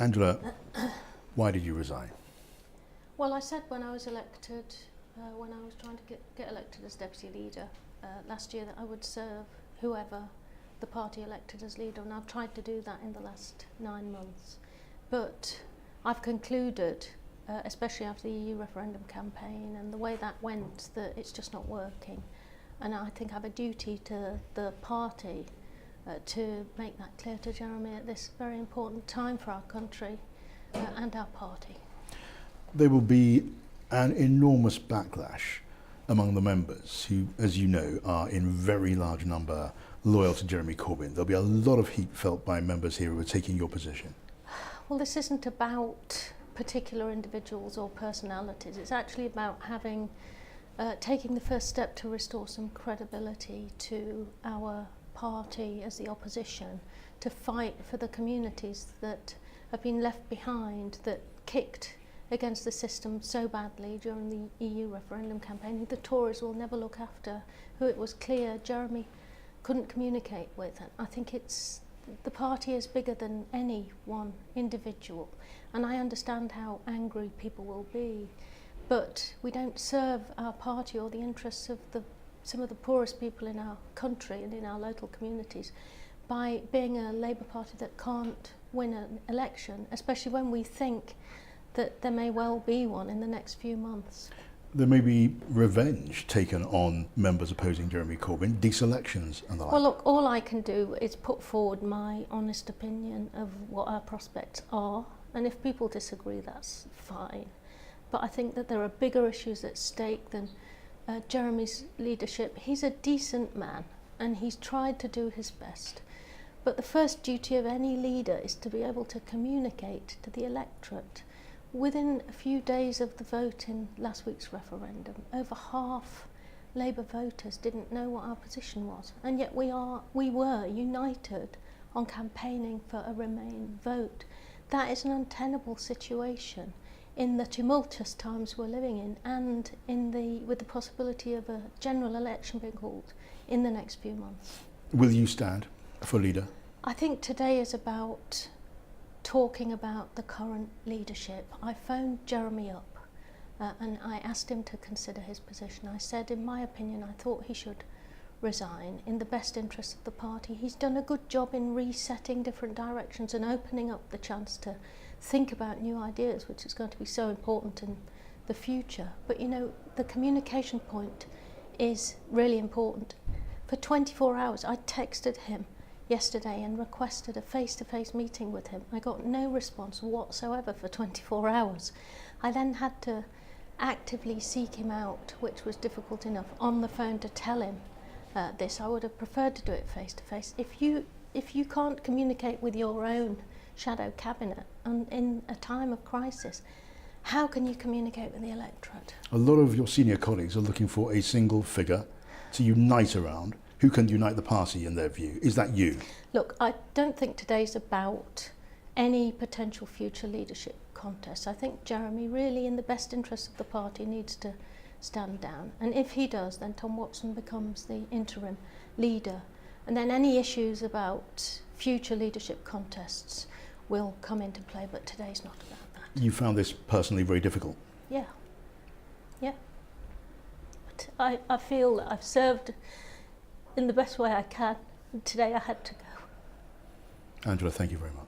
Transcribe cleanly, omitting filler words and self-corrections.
Angela, why did you resign? Well, I said when I was elected, when I was trying to get elected as deputy leader last year, that I would serve whoever the party elected as leader, and I've tried to do that in the last 9 months. But I've concluded, especially after the EU referendum campaign and the way that went, that it's just not working. And I think I have a duty to the party to make that clear to Jeremy at this very important time for our country and our party. There will be an enormous backlash among the members who, as you know, are in very large number loyal to Jeremy Corbyn. There'll be a lot of heat felt by members here who are taking your position. Well, this isn't about particular individuals or personalities. It's actually about having taking the first step to restore some credibility to our party as the opposition, to fight for the communities that have been left behind, that kicked against the system so badly during the EU referendum campaign, who the Tories will never look after, who it was clear Jeremy couldn't communicate with. And I think the party is bigger than any one individual, and I understand how angry people will be, but we don't serve our party or the interests of some of the poorest people in our country and in our local communities by being a Labour Party that can't win an election, especially when we think that there may well be one in the next few months. There may be revenge taken on members opposing Jeremy Corbyn, deselections and the like. Well, look, all I can do is put forward my honest opinion of what our prospects are, and if people disagree, that's fine. But I think that there are bigger issues at stake than Jeremy's leadership. He's a decent man, and he's tried to do his best. But the first duty of any leader is to be able to communicate to the electorate. Within a few days of the vote in last week's referendum, over half Labour voters didn't know what our position was, and yet we were united on campaigning for a Remain vote. That is an untenable situation in the tumultuous times we're living in, and with the possibility of a general election being called in the next few months. Will you stand for leader? I think today is about talking about the current leadership. I phoned Jeremy up and I asked him to consider his position. I said, in my opinion, I thought he should resign in the best interest of the party. He's done a good job in resetting different directions and opening up the chance to think about new ideas, which is going to be so important in the future. But you know, the communication point is really important. For 24 hours, I texted him yesterday and requested a face-to-face meeting with him. I got no response whatsoever for 24 hours. I then had to actively seek him out, which was difficult enough, on the phone to tell him this. I would have preferred to do it face-to-face. If you can't communicate with your own shadow cabinet in a time of crisis, how can you communicate with the electorate? A lot of your senior colleagues are looking for a single figure to unite around. Who can unite the party in their view? Is that you? Look, I don't think today's about any potential future leadership contest. I think Jeremy, really in the best interest of the party, needs to stand down. And if he does, then Tom Watson becomes the interim leader. And then any issues about future leadership contests will come into play, but today's not about that. You found this personally very difficult? Yeah. But I feel that I've served in the best way I can, and today I had to go. Angela, thank you very much.